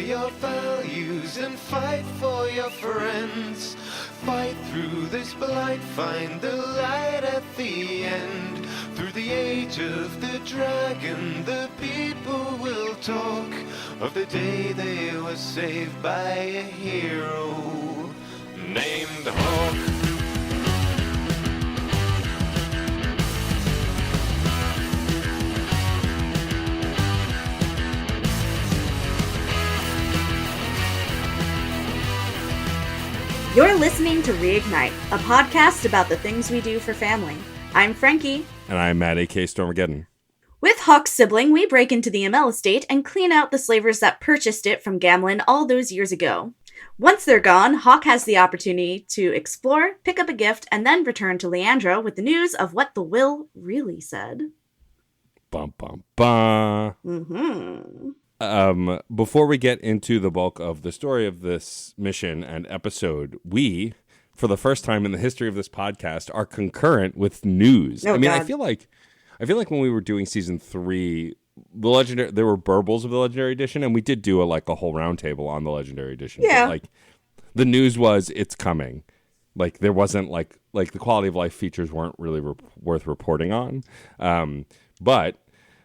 your values and fight for your friends. Fight through this blight, find the light at the end. Through the age of the dragon, the people will talk of the day they were saved by a hero named Hawk. You're listening to Reignite, a podcast about the things we do for family. I'm Frankie. And I'm Matt, a.k.a. Stormageddon. With Hawk's sibling, we break into the ML estate and clean out the slavers that purchased it from Gamlin all those years ago. Once they're gone, Hawk has the opportunity to explore, pick up a gift, and then return to Leandra with the news of what the will really said. Bum, bum, bum. Before we get into the bulk of the story of this mission and episode, we, for the first time in the history of this podcast, are concurrent with news. Oh, God. I feel like when we were doing season 3, there were burbles of the Legendary Edition, and we did do a whole roundtable on the Legendary Edition. Yeah. But, the news was it's coming. There wasn't the quality of life features weren't really worth reporting on. But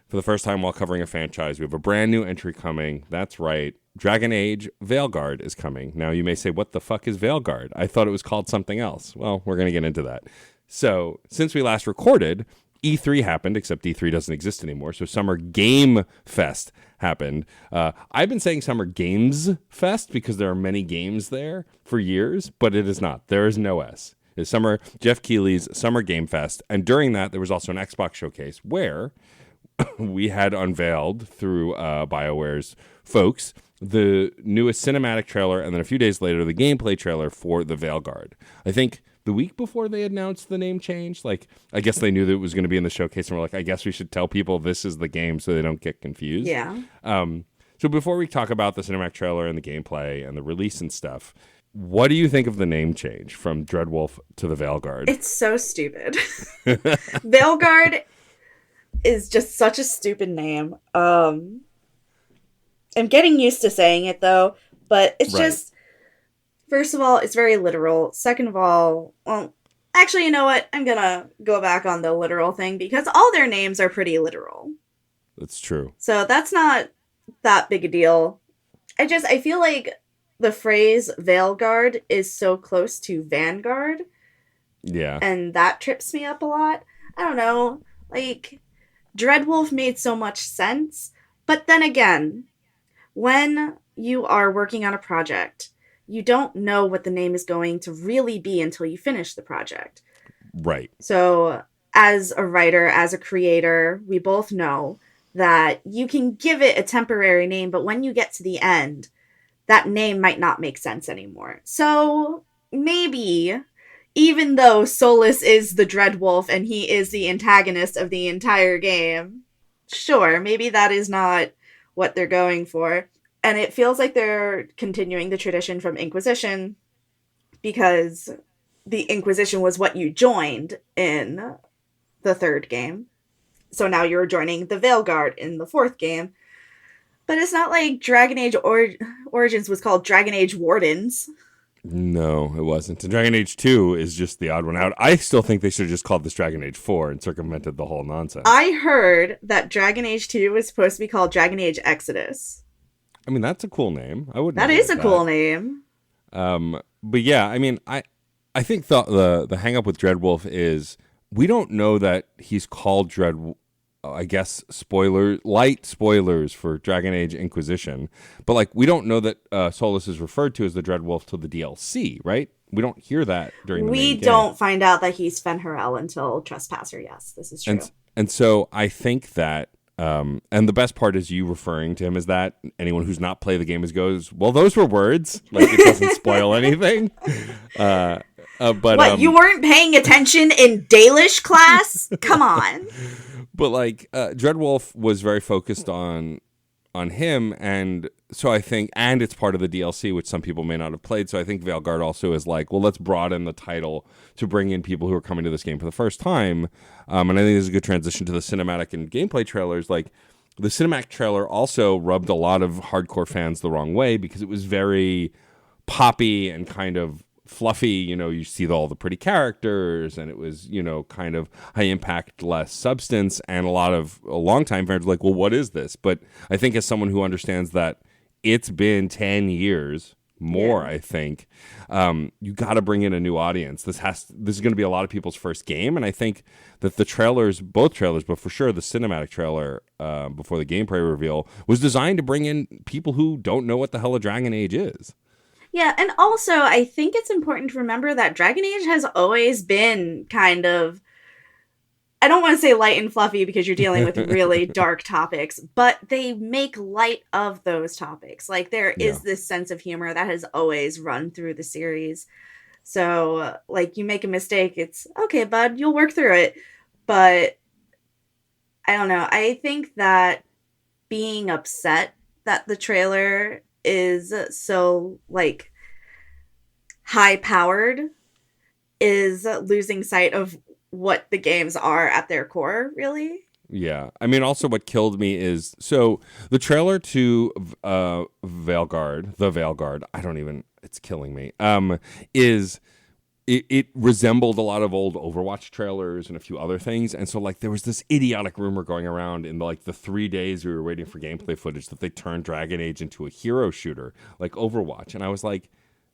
for the first time while covering a franchise, we have a brand new entry coming. That's right. Dragon Age Veilguard is coming. Now, you may say, what the fuck is Veilguard? I thought it was called something else. Well, we're going to get into that. So, since we last recorded, E3 happened, except E3 doesn't exist anymore. So, Summer Game Fest happened. I've been saying Summer Games Fest because there are many games there for years, but it is not. There is no S. It's Jeff Keighley's Summer Game Fest. And during that, there was also an Xbox showcase where we had unveiled through BioWare's folks the newest cinematic trailer, and then a few days later the gameplay trailer for the Veilguard. I think the week before they announced the name change, I guess they knew that it was going to be in the showcase, and we're I guess we should tell people this is the game so they don't get confused. Yeah. So before we talk about the cinematic trailer and the gameplay and the release and stuff, what do you think of the name change from Dreadwolf to the Veilguard? It's so stupid. Veilguard is just such a stupid name. I'm getting used to saying it though, but it's just, first of all, it's very literal. Second of all, well, actually, you know what? I'm gonna go back on the literal thing because all their names are pretty literal. That's true. So that's not that big a deal. I feel like the phrase Veilguard is so close to Vanguard. Yeah. And that trips me up a lot. I don't know. Dreadwolf made so much sense. But then again, when you are working on a project, you don't know what the name is going to really be until you finish the project. Right. So as a writer, as a creator, we both know that you can give it a temporary name, but when you get to the end, that name might not make sense anymore. So maybe, even though Solus is the Dreadwolf and he is the antagonist of the entire game, sure, maybe that is not what they're going for. And it feels like they're continuing the tradition from Inquisition, because the Inquisition was what you joined in the third game. So now you're joining the Veilguard in the fourth game. But it's not like Dragon Age Origins was called Dragon Age Wardens. No, it wasn't. And Dragon Age 2 is just the odd one out. I still think they should have just called this Dragon Age 4 and circumvented the whole nonsense. I heard that Dragon Age 2 was supposed to be called Dragon Age Exodus. I mean, that's a cool name. I wouldn't. That is a cool name. But yeah, I mean, I think the hang up with Dreadwolf is we don't know that he's called Dreadwolf. I guess light spoilers for Dragon Age Inquisition, but we don't know that Solus is referred to as the Dreadwolf till the DLC, right? We don't hear that during the main game. We don't find out that he's Fen'Harel until Trespasser. Yes, this is true. And so I think that, and the best part is you referring to him as that. Anyone who's not played the game goes, well, those were words. It doesn't spoil anything. But what, you weren't paying attention in Dalish class? Come on. But Dreadwolf was very focused on him, and so I think, and it's part of the DLC, which some people may not have played. So I think Veilguard also is well, let's broaden the title to bring in people who are coming to this game for the first time. And I think this is a good transition to the cinematic and gameplay trailers. the cinematic trailer also rubbed a lot of hardcore fans the wrong way because it was very poppy and kind of fluffy. You see all the pretty characters, and it was, kind of high impact, less substance, and a long-time fans were like, well, what is this? But I think as someone who understands that it's been 10 years more, I think, you got to bring in a new audience. This is going to be a lot of people's first game, and I think that both trailers, but for sure the cinematic trailer before the gameplay reveal was designed to bring in people who don't know what the hell a Dragon Age is. Yeah, and also I think it's important to remember that Dragon Age has always been kind of, I don't want to say light and fluffy because you're dealing with really dark topics, but they make light of those topics. Like, there is this sense of humor that has always run through the series. So, like, you make a mistake, it's, okay, bud, you'll work through it. But, I don't know. I think that being upset that the trailer is so, like, high-powered is losing sight of what the games are at their core, really. Yeah. I mean, also what killed me is, so the trailer to Veilguard, it's killing me, is it resembled a lot of old Overwatch trailers and a few other things. And so, like, there was this idiotic rumor going around in, like, the 3 days we were waiting for gameplay footage that they turned Dragon Age into a hero shooter like Overwatch. And I was like,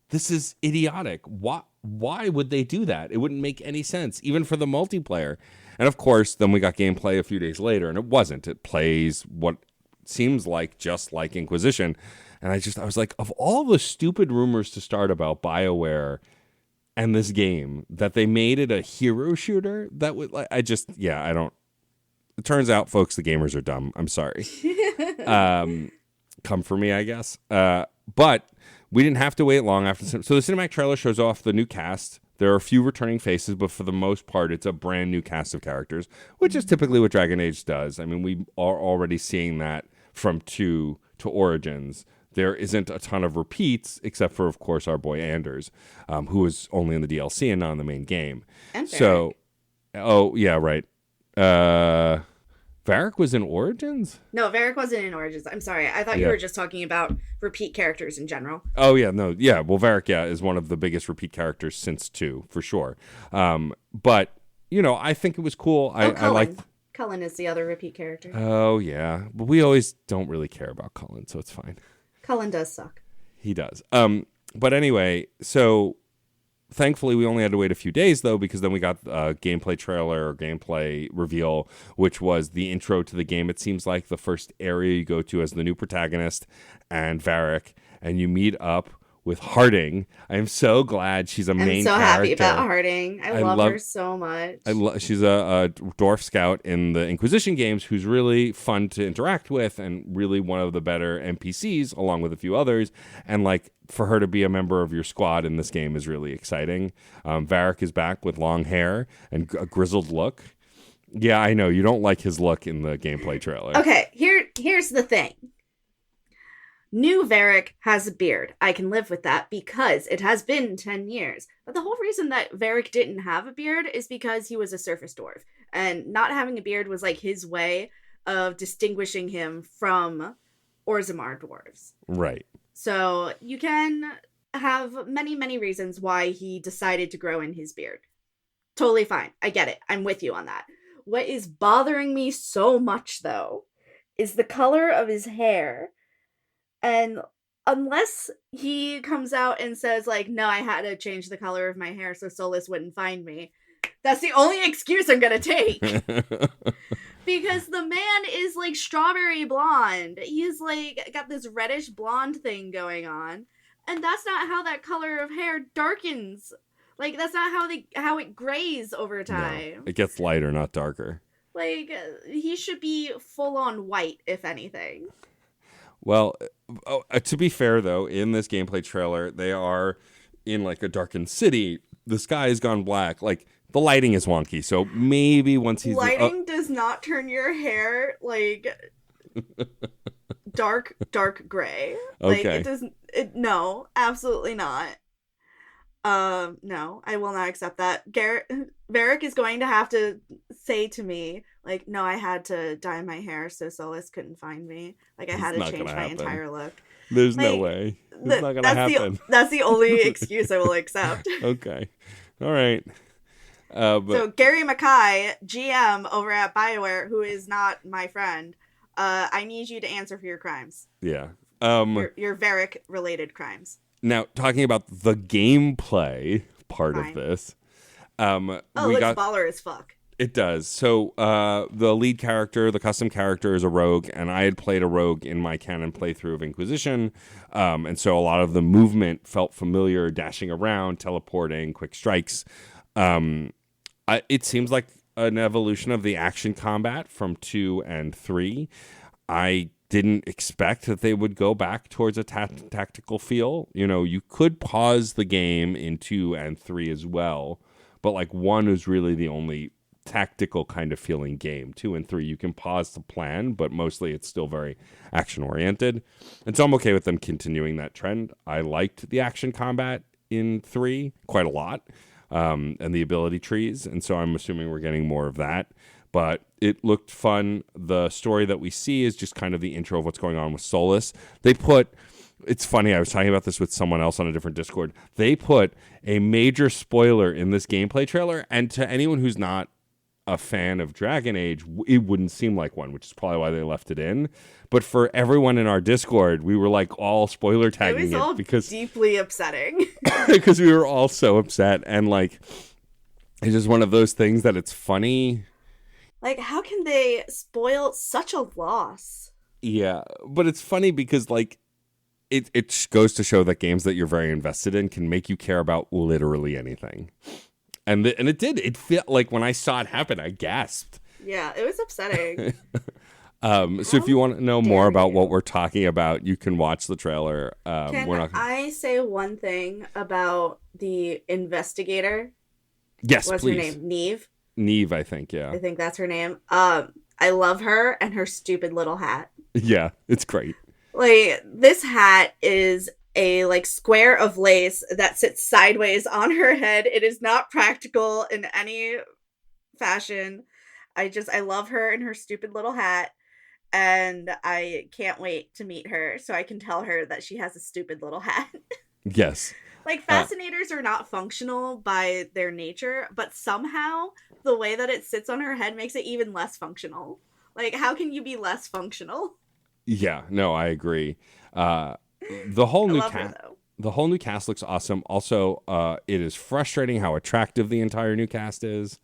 this is idiotic. Why would they do that? It wouldn't make any sense, even for the multiplayer. And of course, then we got gameplay a few days later, and it wasn't. It plays what seems like just like Inquisition. And I was like, of all the stupid rumors to start about BioWare and this game, that they made it a hero shooter, that would, like, I don't. It turns out, folks, the gamers are dumb. I'm sorry. Come for me, I guess. But we didn't have to wait long after. So the cinematic trailer shows off the new cast. There are a few returning faces, but for the most part, it's a brand new cast of characters, which is typically what Dragon Age does. I mean, we are already seeing that from 2 to Origins. There isn't a ton of repeats, except for, of course, our boy Anders, who is only in the DLC and not in the main game. And so, oh, yeah, right. Varric was in Origins? No, Varric wasn't in Origins. I'm sorry. I thought you were just talking about repeat characters in general. Oh, yeah, no. Yeah, well, Varric, is one of the biggest repeat characters since 2, for sure. But, I think it was cool. I liked... Cullen is the other repeat character. Oh, yeah. But we always don't really care about Cullen, so it's fine. Cullen does suck. He does. But anyway, so thankfully we only had to wait a few days, though, because then we got a gameplay trailer or gameplay reveal, which was the intro to the game. It seems like the first area you go to as the new protagonist and Varric, and you meet up with Harding. I am so glad she's a main character. I'm so happy about Harding. I love her so much. She's a dwarf scout in the Inquisition games who's really fun to interact with and really one of the better NPCs, along with a few others. And, like, for her to be a member of your squad in this game is really exciting. Varric is back with long hair and a grizzled look. Yeah, I know. You don't like his look in the gameplay trailer. Okay, here's the thing. New Varric has a beard. I can live with that because it has been 10 years. But the whole reason that Varric didn't have a beard is because he was a surface dwarf. And not having a beard was like his way of distinguishing him from Orzammar dwarves. Right. So you can have many, many reasons why he decided to grow in his beard. Totally fine. I get it. I'm with you on that. What is bothering me so much, though, is the color of his hair. And unless he comes out and says, like, no, I had to change the color of my hair so Solas wouldn't find me, that's the only excuse I'm gonna take. Because the man is, like, strawberry blonde. He's, like, got this reddish blonde thing going on. And that's not how that color of hair darkens. Like, that's not how it grays over time. No, it gets lighter, not darker. Like, he should be full-on white, if anything. Well, to be fair, though, in this gameplay trailer, they are in, like, a darkened city. The sky has gone black. Like, the lighting is wonky, so maybe once he's... Lighting does not turn your hair, like, dark gray. Like, okay. It doesn't... No, absolutely not. No, I will not accept that. Varric is going to have to say to me, like, no, I had to dye my hair so Solus couldn't find me. Like, I had It's to not change gonna my happen. entire look. There's no Like, way. It's not gonna happen. that's the only excuse I will accept. Okay. All right. So But Gary Mackay, GM over at BioWare, who is not my friend, I need you to answer for your crimes. yeah. Your Varric related crimes. Now talking about the gameplay part Fine. of this, Oh, we it looks got baller as fuck. it does. So the lead character, the custom character, is a rogue, and I had played a rogue in my canon playthrough of Inquisition, and so a lot of the movement felt familiar, dashing around, teleporting, quick strikes. It seems like an evolution of the action combat from 2 and 3. I didn't expect that they would go back towards a tactical feel. You know, you could pause the game in 2 and 3 as well, but like 1 is really the only tactical kind of feeling game. 2 and 3 you can pause to plan, but mostly it's still very action oriented. And so I'm okay with them continuing that trend. I liked the action combat in 3 quite a lot, and the ability trees, and so I'm assuming we're getting more of that. But it looked fun. The story that we see is just kind of the intro of what's going on with Solus. It's funny, I was talking about this with someone else on a different Discord. They put a major spoiler in this gameplay trailer, and to anyone who's not a fan of Dragon Age, it wouldn't seem like one, which is probably why they left it in. But for everyone in our Discord, we were like all spoiler tagging It was all because deeply upsetting. because we were all so upset, and like it's just one of those things that it's funny. Like, how can they spoil such a loss? Yeah, but it's funny because like it goes to show that games that you're very invested in can make you care about literally anything. And it did. It felt like when I saw it happen, I gasped. Yeah, it was upsetting. So if you want to know more about you. what we're talking about, you can watch the trailer. Can I say one thing about the investigator? Yes, What's please. her name? Neve? Neve, I think, yeah. I think that's her name. I love her and her stupid little hat. Yeah, it's great. Like, this hat is a like square of lace that sits sideways on her head. It is not practical in any fashion. I love her and her stupid little hat, and I can't wait to meet her so I can tell her that she has a stupid little hat. Yes. Like, fascinators are not functional by their nature, but somehow the way that it sits on her head makes it even less functional. Like, how can you be less functional? Yeah, no, I agree. The whole new cast, the whole new cast looks awesome. Also, it is frustrating how attractive the entire new cast is.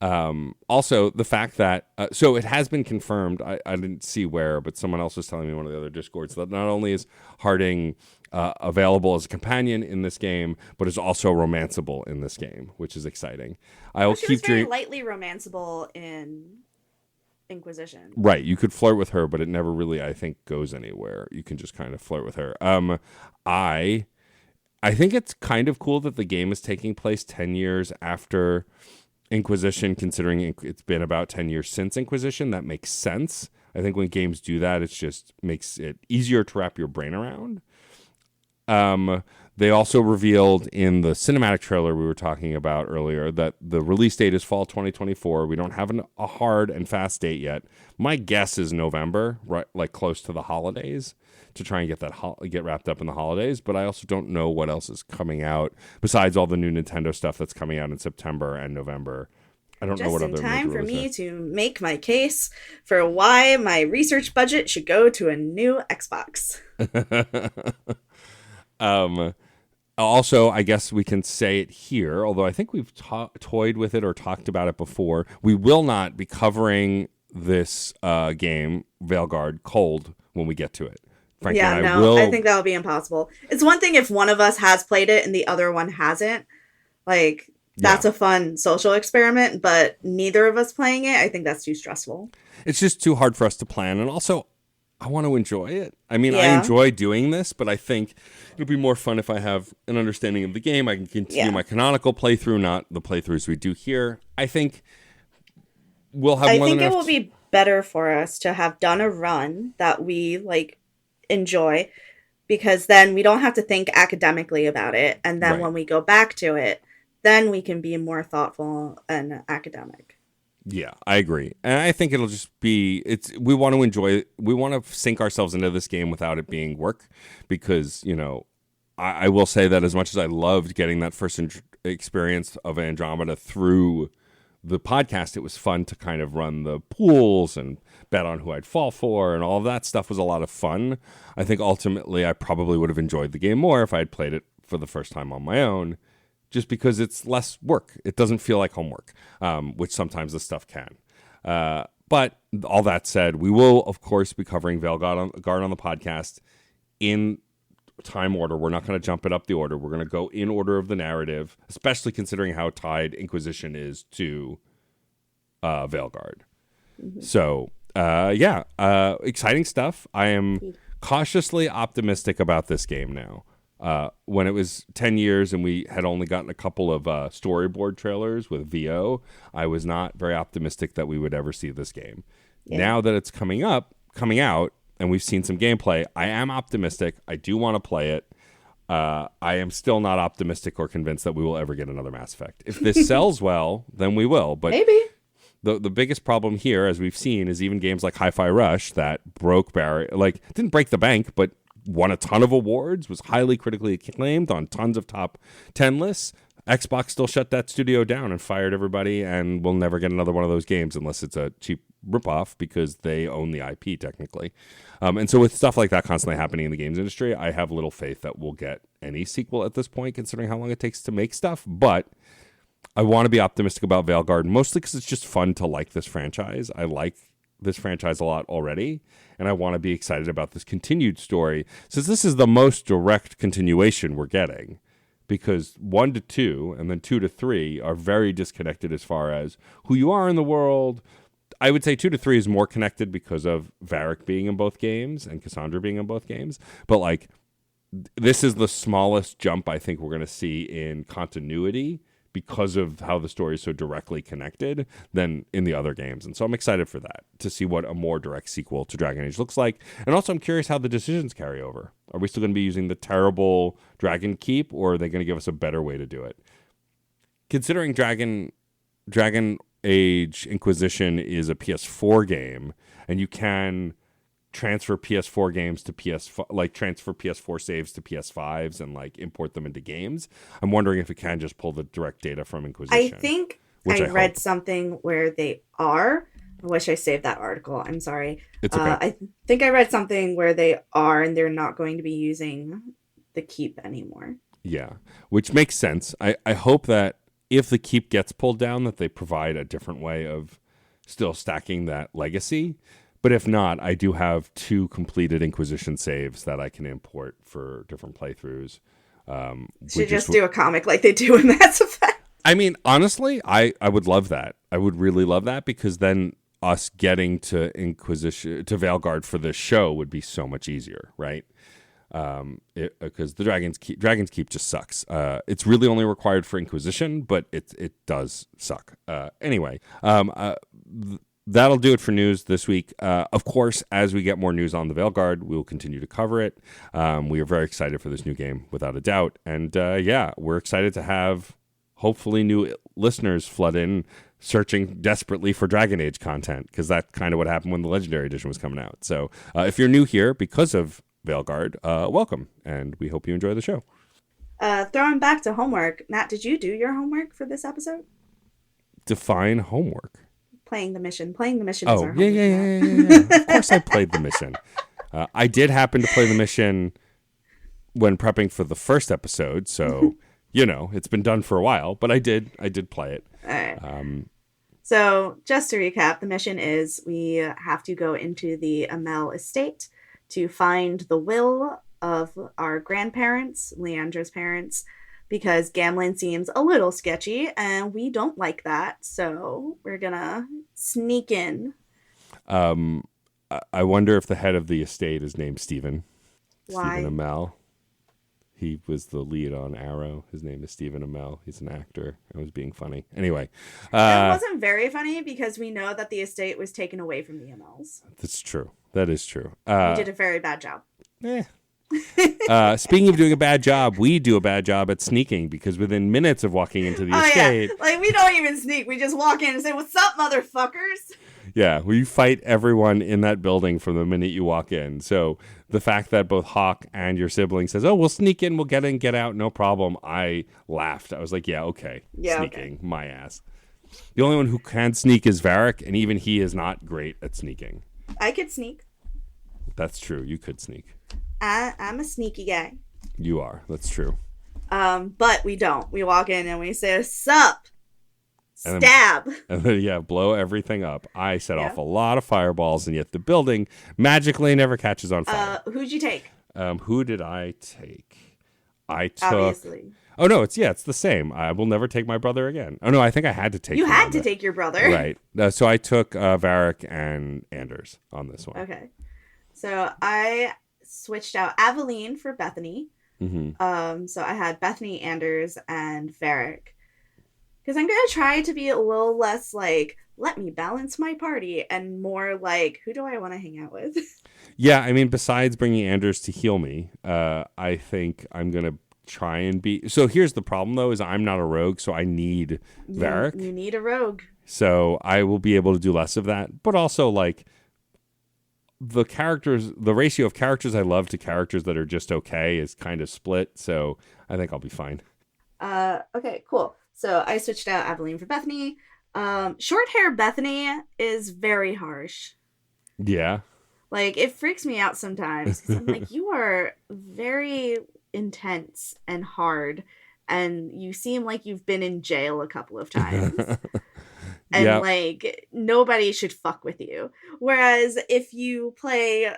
Also, the fact that so it has been confirmed. I didn't see where, but someone else was telling me in one of the other Discords that not only is Harding available as a companion in this game, but is also romanceable in this game, which is exciting. I will keep very lightly romanceable in Inquisition. Right, you could flirt with her, but it never really, I think, goes anywhere. You can just kind of flirt with her. I think it's kind of cool that the game is taking place 10 years after Inquisition, considering it's been about 10 years since Inquisition. That makes sense. I think when games do that, it just makes it easier to wrap your brain around. They also revealed in the cinematic trailer we were talking about earlier that the release date is fall 2024. We don't have a hard and fast date yet. My guess is November, right, like close to the holidays, to try and get that get wrapped up in the holidays. But I also don't know what else is coming out besides all the new Nintendo stuff that's coming out in September and November. I don't know what other. Just in time for me to make my case for why my research budget should go to a new Xbox. Also, I guess we can say it here, although I think we've toyed with it or talked about it before. We will not be covering this game, Veilguard, cold when we get to it. Frankly, yeah, I think that would be impossible. It's one thing if one of us has played it and the other one hasn't. Like, that's a fun social experiment, but neither of us playing it, I think that's too stressful. It's just too hard for us to plan, and also I want to enjoy it. I mean, I enjoy doing this, but I think it'll be more fun if I have an understanding of the game. I can continue my canonical playthrough, not the playthroughs we do here. I think we'll have more than enough. I think it will be better for us to have done a run that we like enjoy, because then we don't have to think academically about it. And then when we go back to it, then we can be more thoughtful and academic. Yeah, I agree. And I think it'll just be we want to sink ourselves into this game without it being work because, I will say that as much as I loved getting that first experience of Andromeda through the podcast, it was fun to kind of run the pools and bet on who I'd fall for, and all of that stuff was a lot of fun. I think ultimately I probably would have enjoyed the game more if I had played it for the first time on my own, just because it's less work. It doesn't feel like homework, which sometimes this stuff can. But all that said, we will, of course, be covering Veilguard on the podcast in time order. We're not going to jump it up the order. We're going to go in order of the narrative, especially considering how tied Inquisition is to Veilguard. Mm-hmm. So, exciting stuff. I am cautiously optimistic about this game now. When it was 10 years and we had only gotten a couple of storyboard trailers with VO, I was not very optimistic that we would ever see this game. Yeah. Now that it's coming out, and we've seen some gameplay, I am optimistic. I do want to play it. I am still not optimistic or convinced that we will ever get another Mass Effect. If this sells well, then we will. But maybe. The biggest problem here, as we've seen, is even games like Hi-Fi Rush that broke barrier, didn't break the bank, but won a ton of awards, was highly critically acclaimed on tons of top 10 lists. Xbox still shut that studio down and fired everybody, and we'll never get another one of those games unless it's a cheap ripoff because they own the IP technically. And so with stuff like that constantly happening in the games industry, I have little faith that we'll get any sequel at this point, considering how long it takes to make stuff. But I want to be optimistic about Veilguard, mostly because it's just fun to like this franchise. I like this franchise a lot already, and I want to be excited about this continued story, since this is the most direct continuation we're getting, because 1 to 2 and then 2 to 3 are very disconnected as far as who you are in the world. I would say 2 to 3 is more connected because of Varric being in both games and Cassandra being in both games, but this is the smallest jump I think we're going to see in continuity because of how the story is so directly connected than in the other games. And so I'm excited for that, to see what a more direct sequel to Dragon Age looks like. And also I'm curious how the decisions carry over. Are we still going to be using the terrible Dragon Keep, or are they going to give us a better way to do it? Considering Dragon Age Inquisition is a PS4 game, and you can transfer PS4 games to transfer PS4 saves to PS5s and import them into games. I'm wondering if it can just pull the direct data from Inquisition. I think I read something where they are. I wish I saved that article. I'm sorry. It's okay. I think I read something where they are, and they're not going to be using the Keep anymore. Yeah, which makes sense. I hope that if the Keep gets pulled down, that they provide a different way of still stacking that legacy. But if not, I do have 2 completed Inquisition saves that I can import for different playthroughs. Should just do a comic like they do in Mass Effect. I mean, honestly, I would love that. I would really love that, because then us getting to Veilguard for this show would be so much easier, right? Because the Dragon's Keep just sucks. It's really only required for Inquisition, but it does suck. Anyway, that'll do it for news this week. Of course, as we get more news on the Veilguard, we will continue to cover it. We are very excited for this new game, without a doubt. And we're excited to have hopefully new listeners flood in, searching desperately for Dragon Age content, because that's kind of what happened when the Legendary Edition was coming out. So if you're new here because of Veilguard, welcome, and we hope you enjoy the show. Throwing back to homework, Matt, did you do your homework for this episode? Define homework. Playing the mission. Playing the mission is our homework. Yeah. Of course I played the mission. I did happen to play the mission when prepping for the first episode, so it's been done for a while, but I did play it. All right. So just to recap, the mission is we have to go into the Amel estate to find the will of our grandparents, Leandra's parents, because Gamlin seems a little sketchy, and we don't like that, so we're gonna sneak in. I wonder if the head of the estate is named Stephen. Why? Stephen Amell. He was the lead on Arrow. His name is Stephen Amell. He's an actor. I was being funny. Anyway. It wasn't very funny, because we know that the estate was taken away from the Amels. That's true. That is true. You did a very bad job. Speaking of doing a bad job, we do a bad job at sneaking because within minutes of walking into the estate, yeah, like we don't even sneak. We just walk in and say, "What's up, motherfuckers?" yeah, we fight everyone in that building from the minute you walk in. So the fact that both Hawk and your sibling says, "Oh, we'll sneak in, we'll get in, get out, no problem," I laughed. I was like, "Yeah, okay, sneaking, my ass." The only one who can sneak is Varric, and even he is not great at sneaking. I could sneak. That's true. You could sneak. I'm a sneaky guy. You are. That's true. But we don't. We walk in and we say, "Sup?" And Stab. And then, yeah, blow everything up. I set off a lot of fireballs, and yet the building magically never catches on fire. Who'd you take? Who did I take? I took. Obviously. Oh no, it's the same. I will never take my brother again. Oh no, I think I had to take. You had to take your brother, right? So I took Varric and Anders on this one. Okay, so I switched out Aveline for Bethany. Mm-hmm. So I had Bethany, Anders, and Varric. Because I'm gonna try to be a little less like, let me balance my party, and more like, who do I want to hang out with? Yeah, I mean, besides bringing Anders to heal me, I think I'm gonna try and be. So here's the problem, though, is I'm not a rogue, so I need Varric. You need a rogue. So I will be able to do less of that, but also like the ratio of characters I love to characters that are just okay is kind of split. So I think I'll be fine. Okay, cool. So I switched out Aveline for Bethany. Short hair Bethany is very harsh. Yeah. Like, it freaks me out sometimes. 'Cause I'm like, you are very intense and hard. And you seem like you've been in jail a couple of times. And, like, nobody should fuck with you. Whereas if you play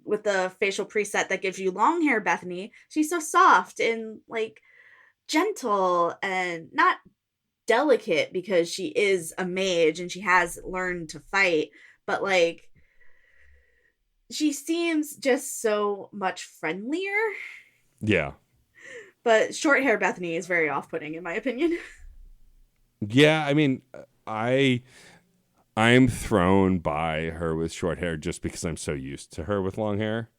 with the facial preset that gives you long hair Bethany, she's so soft and, like, gentle and not delicate because she is a mage and she has learned to fight, but like she seems just so much friendlier. Yeah. But short hair Bethany is very off-putting in my opinion. Yeah, I mean, I'm thrown by her with short hair just because I'm so used to her with long hair.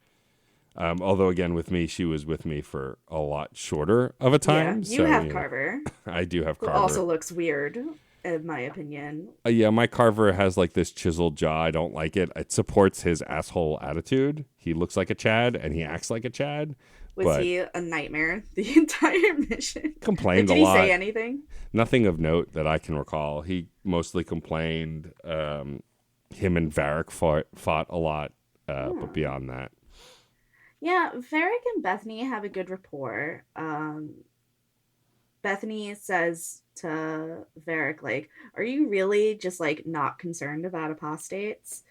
Although, again, with me, she was with me for a lot shorter of a time. Yeah, you have Carver. I do have Who Carver. also looks weird, in my opinion. Yeah, my Carver has like this chiseled jaw. I don't like it. It supports his asshole attitude. He looks like a Chad, and he acts like a Chad. Was he a nightmare the entire mission? Complained a lot. Did he say anything? Nothing of note that I can recall. He mostly complained. Him and Varric fought a lot, but beyond that. Yeah, Varric and Bethany have a good rapport. Bethany says to Varric, like, are you really just, like, not concerned about apostates?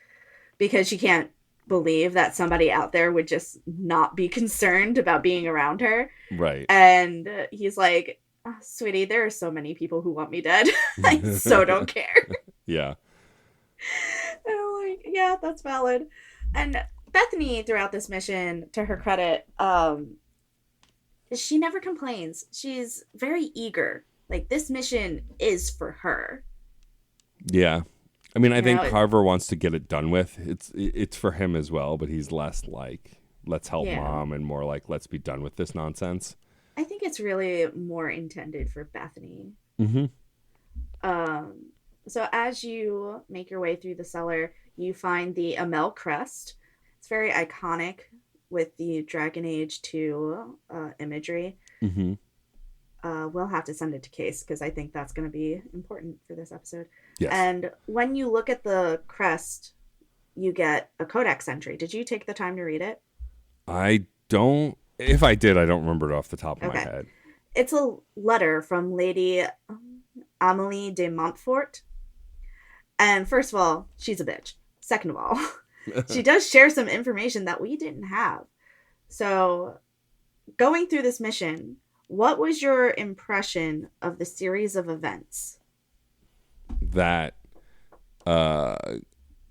Because she can't believe that somebody out there would just not be concerned about being around her. Right. And he's like, oh, sweetie, there are so many people who want me dead. I so don't care. Yeah. And I'm like, yeah, that's valid. And Bethany, throughout this mission, to her credit, she never complains. She's very eager. Like, this mission is for her. Yeah. I mean, I think Carver wants to get it done with. It's for him as well, but he's less like, let's help mom, and more like, let's be done with this nonsense. I think it's really more intended for Bethany. Mm-hmm. So as you make your way through the cellar, you find the Amel crest. It's very iconic with the Dragon Age 2 imagery. Mm-hmm. We'll have to send it to Case because I think that's going to be important for this episode. Yes. And when you look at the crest, you get a codex entry. Did you take the time to read it? I don't. If I did, I don't remember it off the top of my head. It's a letter from Lady Amelie de Montfort. And first of all, she's a bitch. Second of all, she does share some information that we didn't have. So, going through this mission, what was your impression of the series of events? That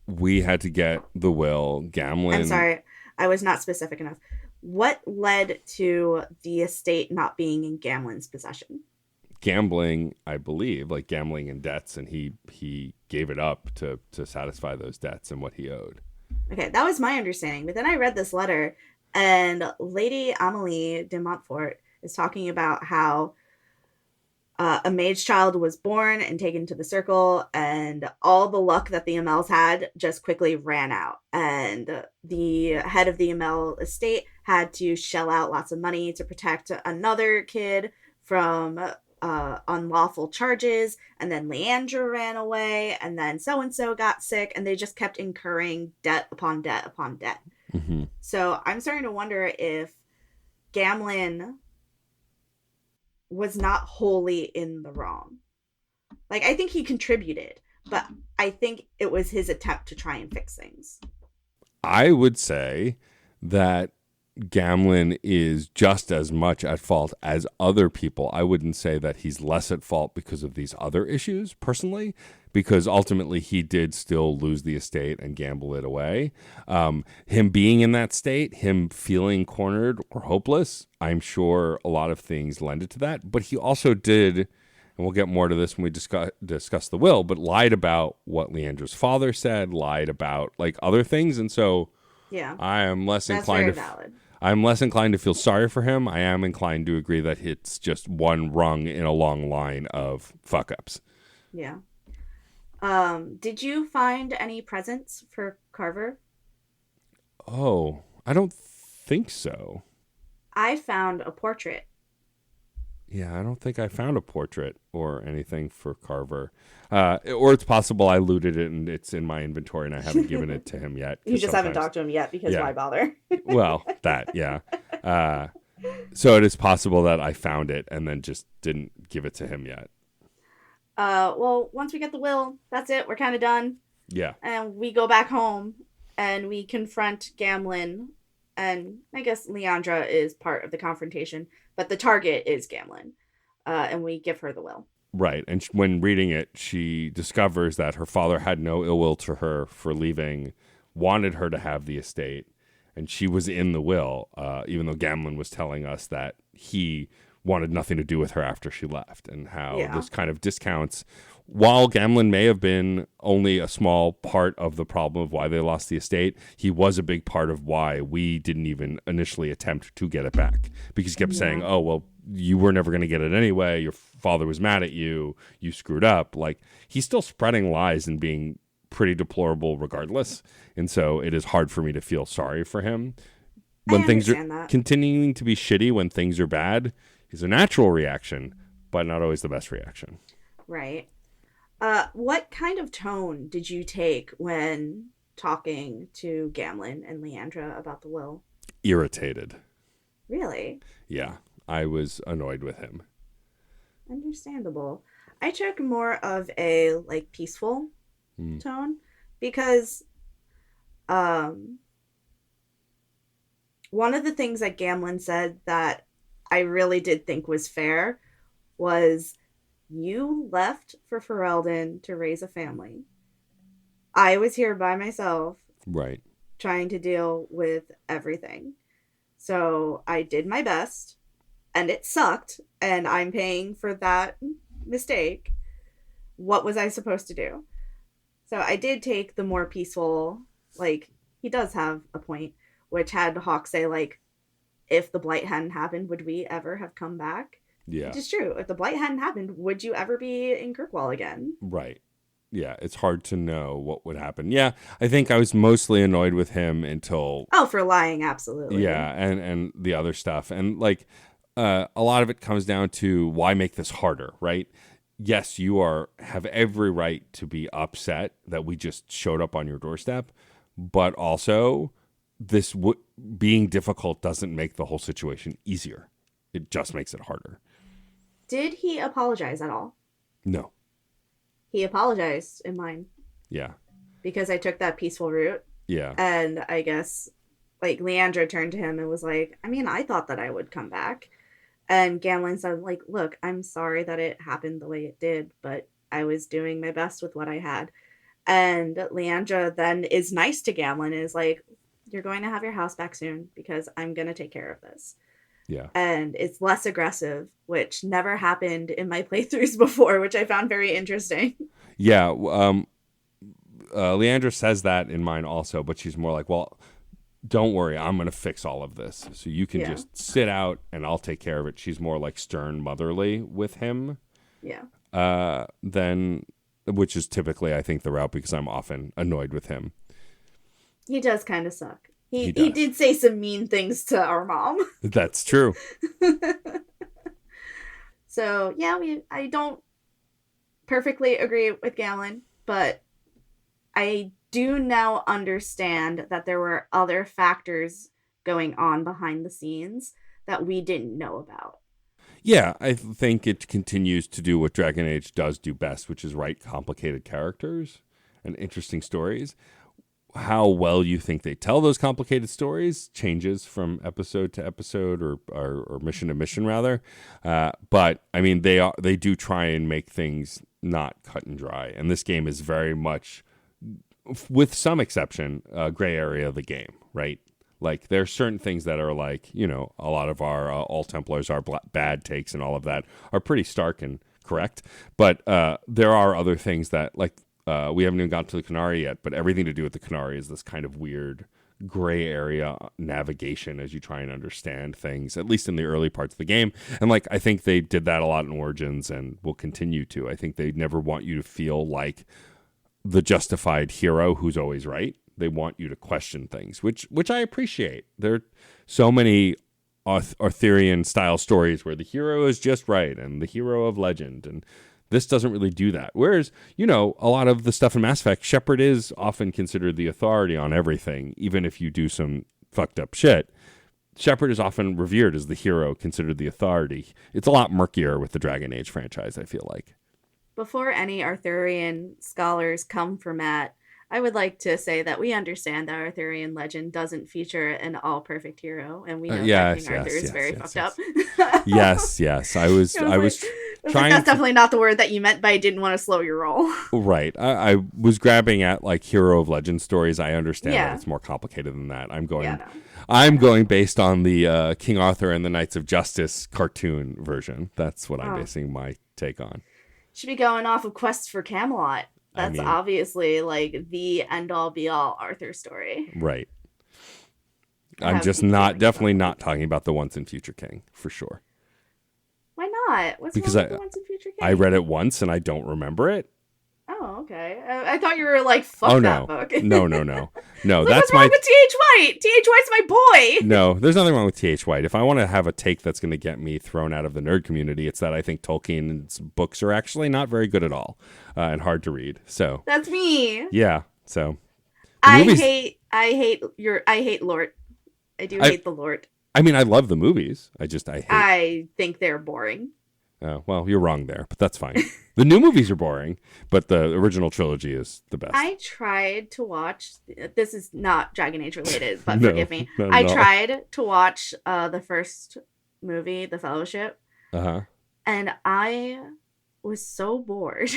we had to get the will. Gamlen. I'm sorry, I was not specific enough. What led to the estate not being in Gamlen's possession? Gambling, I believe, like gambling and debts, and he gave it up to satisfy those debts and what he owed. Okay, that was my understanding. But then I read this letter, And Lady Amelie de Montfort is talking about how a mage child was born and taken to the circle, and all the luck that the Amels had just quickly ran out. And the head of the Amel estate had to shell out lots of money to protect another kid from unlawful charges. And then Leandra ran away, and then so and so got sick, and they just kept incurring debt upon debt upon debt. Mm-hmm. So I'm starting to wonder if Gamlin was not wholly in the wrong. Like, I think he contributed, but I think it was his attempt to try and fix things. I would say that Gamlin is just as much at fault as other people. I wouldn't say that he's less at fault because of these other issues, personally, because ultimately he did still lose the estate and gamble it away. Him being in that state, him feeling cornered or hopeless, I'm sure a lot of things lended to that. But he also did, and we'll get more to this when we discuss the will, but lied about what Leandra's father said, lied about like other things. And so yeah, I am less that's inclined very valid. I'm less inclined to feel sorry for him. I am inclined to agree that it's just one rung in a long line of fuck ups. Yeah. Did you find any presents for Carver? Oh, I don't think so. I found a portrait. Yeah, I don't think I found a portrait or anything for Carver. Or it's possible I looted it and it's in my inventory and I haven't given it to him yet. You just haven't talked to him yet because why bother? Well, that, yeah. So it is possible that I found it and then just didn't give it to him yet. Well, once we get the will, that's it. We're kind of done. Yeah. And we go back home and we confront Gamlin. And I guess Leandra is part of the confrontation, but the target is Gamlin. And we give her the will. Right. And when reading it, she discovers that her father had no ill will to her for leaving, wanted her to have the estate, and she was in the will, even though Gamlin was telling us that he wanted nothing to do with her after she left, and how this kind of discounts, while Gamlin may have been only a small part of the problem of why they lost the estate, he was a big part of why we didn't even initially attempt to get it back, because he kept saying, oh, well, you were never going to get it anyway. Your father was mad at you. You screwed up. Like, he's still spreading lies and being pretty deplorable regardless. And so it is hard for me to feel sorry for him. When things are continuing to be shitty, when things are bad, is a natural reaction, but not always the best reaction. Right. What kind of tone did you take when talking to Gamlin and Leandra about the will? Irritated. Really? Yeah. I was annoyed with him. Understandable. I took more of a like peaceful tone because one of the things that Gamlin said that I really did think was fair was, you left for Ferelden to raise a family. I was here by myself. Right. Trying to deal with everything. So I did my best. And it sucked, and I'm paying for that mistake. What was I supposed to do? So I did take the more peaceful, like, he does have a point, which had Hawk say, like, if the blight hadn't happened, would we ever have come back? Yeah. Which is true. If the blight hadn't happened, would you ever be in Kirkwall again? Right. Yeah, it's hard to know what would happen. Yeah, I think I was mostly annoyed with him until... Oh, for lying, absolutely. Yeah, and the other stuff. And, like... a lot of it comes down to why make this harder, right? Yes, you have every right to be upset that we just showed up on your doorstep, but also this being difficult doesn't make the whole situation easier. It just makes it harder. Did he apologize at all? No. He apologized in mine. Yeah. Because I took that peaceful route. Yeah. And I guess, like, Leandra turned to him and was like, I mean, I thought that I would come back. And Gamlin said, like, look, I'm sorry that it happened the way it did, but I was doing my best with what I had. And Leandra then is nice to Gamlin and is like, you're going to have your house back soon because I'm going to take care of this. Yeah. And it's less aggressive, which never happened in my playthroughs before, which I found very interesting. Yeah. Leandra says that in mine also, but she's more like, well, don't worry, I'm going to fix all of this. So you can Yeah. just sit out and I'll take care of it. She's more like stern motherly with him Yeah. than, which is typically, I think, the route because I'm often annoyed with him. He does kind of suck. He He does. did say some mean things to our mom. That's true. So, yeah, I don't perfectly agree with Galen, but I do now understand that there were other factors going on behind the scenes that we didn't know about. Yeah, I think it continues to do what Dragon Age does do best, which is write complicated characters and interesting stories. How well you think they tell those complicated stories changes from episode to episode or mission to mission, rather. But I mean, they do try and make things not cut and dry. And this game is very much, with some exception, a gray area of the game, right? Like there are certain things that are like, a lot of our All Templars, our bad takes and all of that are pretty stark and correct. But there are other things that, like, we haven't even gotten to the Canary yet, but everything to do with the Canary is this kind of weird gray area navigation as you try and understand things, at least in the early parts of the game. And like, I think they did that a lot in Origins and will continue to. I think they never want you to feel like the justified hero who's always right. They want you to question things, which I appreciate. There are so many Arthurian style stories where the hero is just right and the hero of legend, and this doesn't really do that. Whereas, a lot of the stuff in Mass Effect, Shepard is often considered the authority on everything, even if you do some fucked up shit. Shepard is often revered as the hero, considered the authority. It's a lot murkier with the Dragon Age franchise, I feel like. Before any Arthurian scholars come for Matt, I would like to say that we understand that Arthurian legend doesn't feature an all-perfect hero, and we know that King Arthur is very fucked up. Yes. I was trying. That's definitely not the word that you meant, but I didn't want to slow your roll. Right. I was grabbing at like hero of legend stories. I understand that it's more complicated than that. I'm going based on the King Arthur and the Knights of Justice cartoon version. That's what I'm basing my take on. Should be going off of Quest for Camelot. That's obviously like the end-all be-all Arthur story. Right. I'm just definitely not talking about the Once and Future King, for sure. Why not? What's because wrong with the Once and Future King? I read it once and I don't remember it. Oh, okay. I thought you were like, fuck that book. No. No, that's what's wrong with T.H. White? T.H. White's my boy. No, there's nothing wrong with T.H. White. If I want to have a take that's going to get me thrown out of the nerd community, it's that I think Tolkien's books are actually not very good at all and hard to read. So that's me. Yeah. So I hate Lord. I do hate the Lord. I mean, I love the movies. I think they're boring. Oh, well, you're wrong there, but that's fine. The new movies are boring, but the original trilogy is the best. I tried to watch, this is not Dragon Age related, but forgive me. I tried to watch the first movie, The Fellowship, and I was so bored.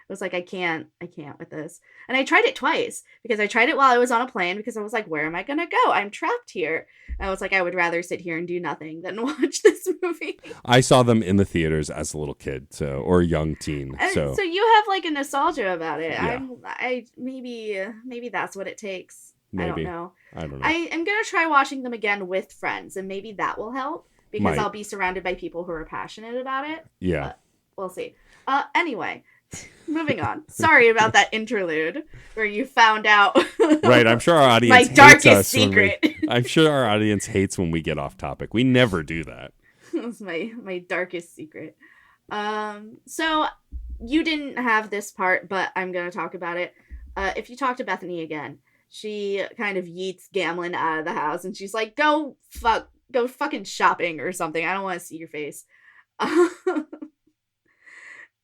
I was like, I can't with this. And I tried it twice because I tried it while I was on a plane because I was like, where am I going to go? I'm trapped here. I was like, I would rather sit here and do nothing than watch this movie. I saw them in the theaters as a little kid, or a young teen. So you have like a nostalgia about it. Yeah. Maybe that's what it takes. Maybe. I don't know. I'm going to try watching them again with friends, and maybe that will help because I'll be surrounded by people who are passionate about it. Yeah. But we'll see. Anyway. Moving on. Sorry about that interlude where you found out. Right, I'm sure our audience my hates darkest us secret. I'm sure our audience hates when we get off topic. We never do that. It's my darkest secret. So you didn't have this part, but I'm gonna talk about it. If you talk to Bethany again, she kind of yeets Gamlin out of the house, and she's like, "Go fucking shopping or something. I don't want to see your face."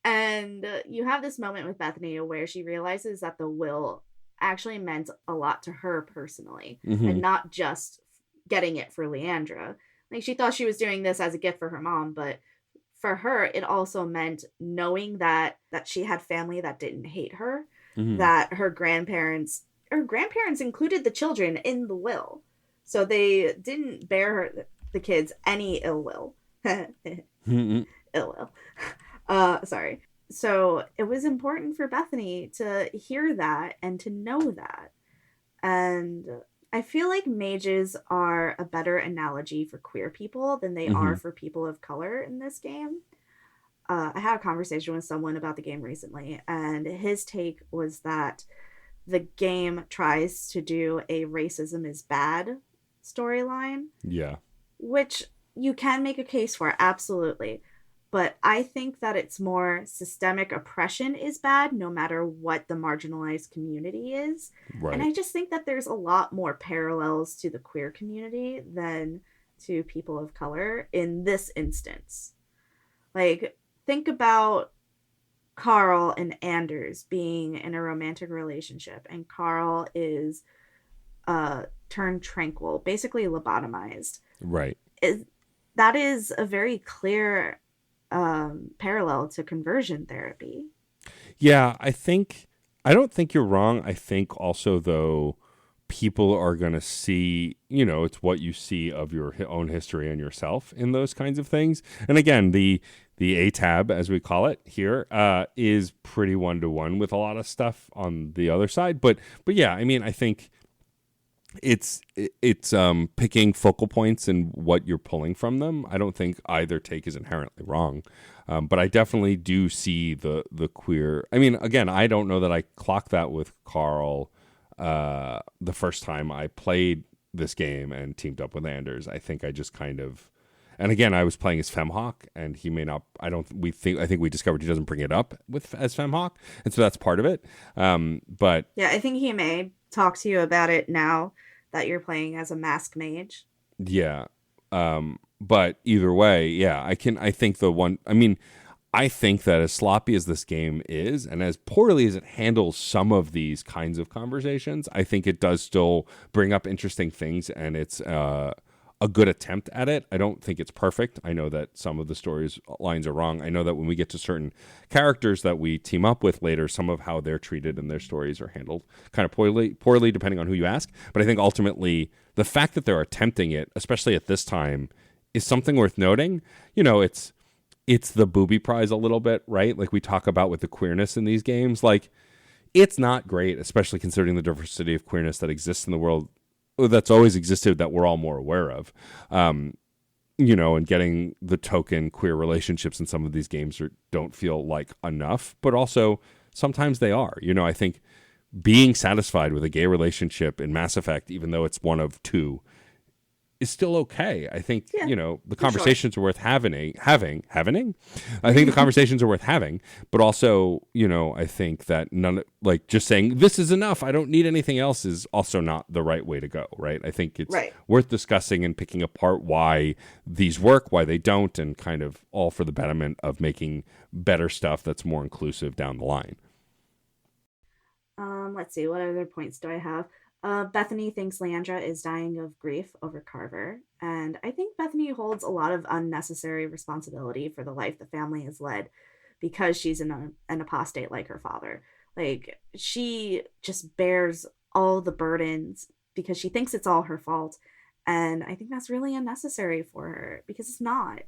And you have this moment with Bethany where she realizes that the will actually meant a lot to her personally, and not just getting it for Leandra. Like, she thought she was doing this as a gift for her mom, but for her, it also meant knowing that she had family that didn't hate her, that her grandparents included the children in the will. So they didn't bear the kids any ill will. Ill will. Sorry. So it was important for Bethany to hear that and to know that. And I feel like mages are a better analogy for queer people than they are for people of color in this game. I had a conversation with someone about the game recently, and his take was that the game tries to do a racism is bad storyline, Yeah. which you can make a case for, absolutely. But I think that it's more systemic oppression is bad no matter what the marginalized community is. And Right. I just think that there's a lot more parallels to the queer community than to people of color in this instance. Like, think about Carl and Anders being in a romantic relationship, and Carl is turned tranquil, basically lobotomized. Right. Is that is a very clear parallel to conversion therapy. Yeah, I don't think you're wrong. I think also though people are going to see, it's what you see of your own history and yourself in those kinds of things. And again, the A tab, as we call it here, is pretty one-to-one with a lot of stuff on the other side. But yeah, I mean, I think it's picking focal points and what you're pulling from them. I don't think either take is inherently wrong, but I definitely do see the queer. I mean, again, I don't know that I clocked that with Carl the first time I played this game and teamed up with Anders. I think I just kind of, and again, I was playing as Femhawk, and he may not. I think we discovered he doesn't bring it up as Femhawk, and so that's part of it. But yeah, I think he may talk to you about it now that you're playing as a mask mage. Yeah. But either way, yeah, I think I think that as sloppy as this game is, and as poorly as it handles some of these kinds of conversations, I think it does still bring up interesting things, and it's a good attempt at it. I don't think it's perfect. I know that some of the stories lines are wrong. I know that when we get to certain characters that we team up with later, some of how they're treated and their stories are handled kind of poorly depending on who you ask. But I think ultimately the fact that they're attempting it, especially at this time, is something worth noting. It's the booby prize a little bit, right? Like we talk about with the queerness in these games. Like, it's not great, especially considering the diversity of queerness that exists in the world, that's always existed, that we're all more aware of. And getting the token queer relationships in some of these games don't feel like enough, but also sometimes they are. I think being satisfied with a gay relationship in Mass Effect, even though it's one of two, is still okay. I think, the conversations are worth having. I think the conversations are worth having, but also, I think that just saying this is enough, I don't need anything else, is also not the right way to go, right? I think it's worth discussing and picking apart why these work, why they don't, and kind of all for the betterment of making better stuff that's more inclusive down the line. Let's see, what other points do I have? Bethany thinks Leandra is dying of grief over Carver, and I think Bethany holds a lot of unnecessary responsibility for the life the family has led because she's an apostate like her father. Like, she just bears all the burdens because she thinks it's all her fault, and I think that's really unnecessary for her because it's not.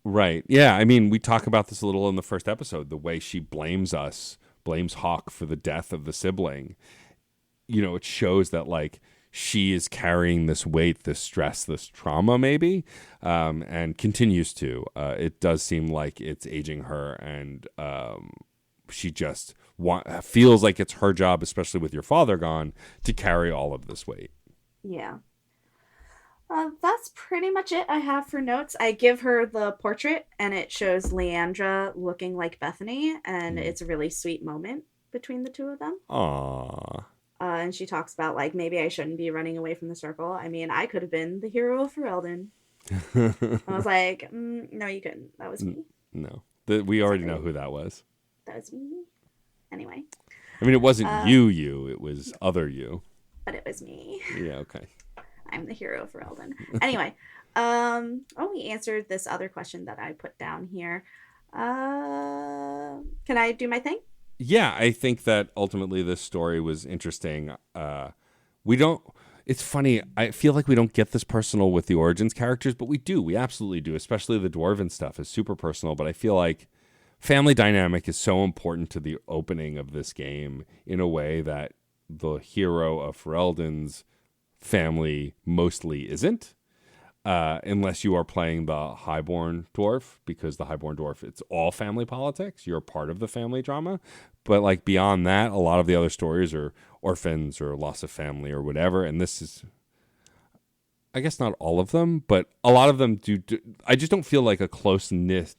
Right. Yeah, I mean, we talk about this a little in the first episode, the way she blames Hawk for the death of the sibling. It shows that like she is carrying this weight, this stress, this trauma maybe, and continues to. It does seem like it's aging her, and she just feels like it's her job, especially with your father gone, to carry all of this weight. Yeah. That's pretty much it I have for notes. I give her the portrait, and it shows Leandra looking like Bethany, and it's a really sweet moment between the two of them. Aww. And she talks about, like, maybe I shouldn't be running away from the circle. I mean, I could have been the hero of Ferelden. I was like, no, you couldn't. That was me. No. We already know who that was. That was me. Anyway. I mean, it wasn't you. It was other you. But it was me. Yeah, okay. I'm the hero of Ferelden. Anyway. We answered this other question that I put down here. Can I do my thing? Yeah, I think that ultimately this story was interesting. It's funny, I feel like we don't get this personal with the Origins characters, but we do. We absolutely do, especially the Dwarven stuff is super personal, but I feel like family dynamic is so important to the opening of this game in a way that the hero of Ferelden's family mostly isn't. Unless you are playing the highborn dwarf, because the highborn dwarf, it's all family politics. You're part of the family drama. But like beyond that, a lot of the other stories are orphans or loss of family or whatever. And this is, I guess not all of them, but a lot of them do. I just don't feel like a closeness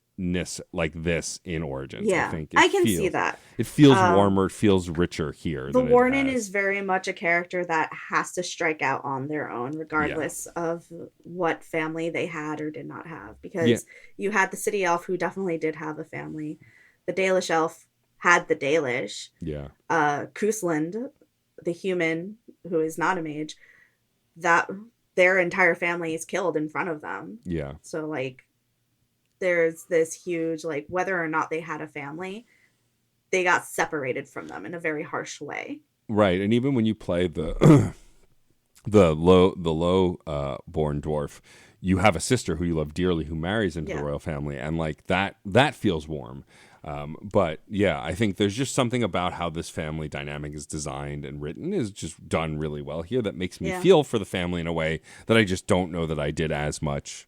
like this in Origins. Yeah, I think I can see that. It feels warmer. It feels richer here. The Warden is very much a character that has to strike out on their own, regardless of what family they had or did not have. Because you had the City Elf, who definitely did have a family. The Dalish Elf had the Dalish. Yeah. Koosland, the human who is not a mage, that their entire family is killed in front of them. Yeah. So like, there's this huge, like, whether or not they had a family, they got separated from them in a very harsh way. Right. And even when you play the low born dwarf, you have a sister who you love dearly who marries into the royal family, and like that feels warm. But yeah, I think there's just something about how this family dynamic is designed and written is just done really well here that makes me feel for the family in a way that I just don't know that I did as much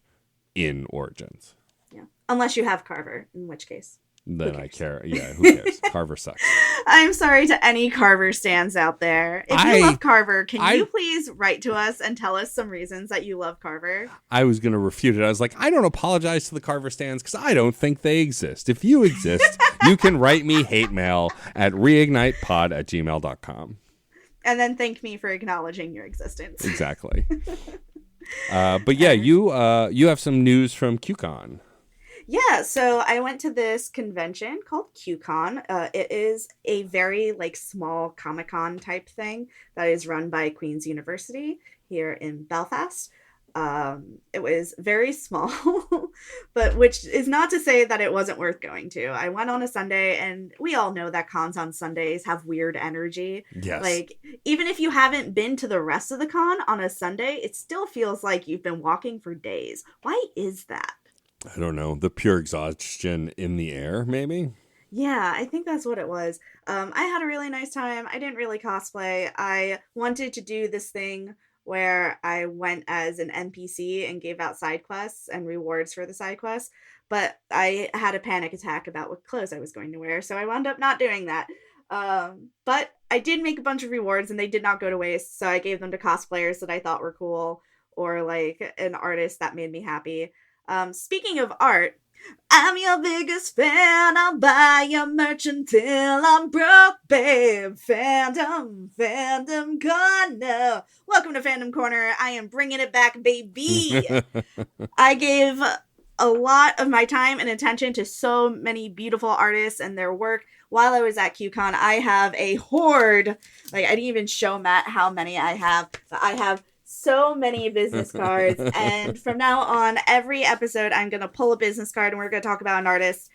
in Origins. Yeah. Unless you have Carver, in which case. Then I care. Yeah, who cares? Carver sucks. I'm sorry to any Carver stands out there. If you love Carver, can you please write to us and tell us some reasons that you love Carver? I was going to refute it. I was like, I don't apologize to the Carver stands because I don't think they exist. If you exist, you can write me hate mail at reignitepod@gmail.com. And then thank me for acknowledging your existence. Exactly. But yeah, you have some news from QCon. Yeah, so I went to this convention called QCon. It is a very like small Comic-Con type thing that is run by Queen's University here in Belfast. It was very small, but which is not to say that it wasn't worth going to. I went on a Sunday, and we all know that cons on Sundays have weird energy. Yes. Like, even if you haven't been to the rest of the con on a Sunday, it still feels like you've been walking for days. Why is that? I don't know. The pure exhaustion in the air, maybe? Yeah, I think that's what it was. I had a really nice time. I didn't really cosplay. I wanted to do this thing where I went as an NPC and gave out side quests and rewards for the side quests, but I had a panic attack about what clothes I was going to wear, so I wound up not doing that. But I did make a bunch of rewards, and they did not go to waste, so I gave them to cosplayers that I thought were cool, or like an artist that made me happy. Speaking of art, I'm your biggest fan. I'll buy your merch until I'm broke, babe. Fandom Corner. Welcome to Fandom Corner. I am bringing it back, baby. I gave a lot of my time and attention to so many beautiful artists and their work while I was at QCon. I have a horde. Like, I didn't even show Matt how many I have. But I have so many business cards, and from now on, every episode I'm gonna pull a business card and we're gonna talk about an artist.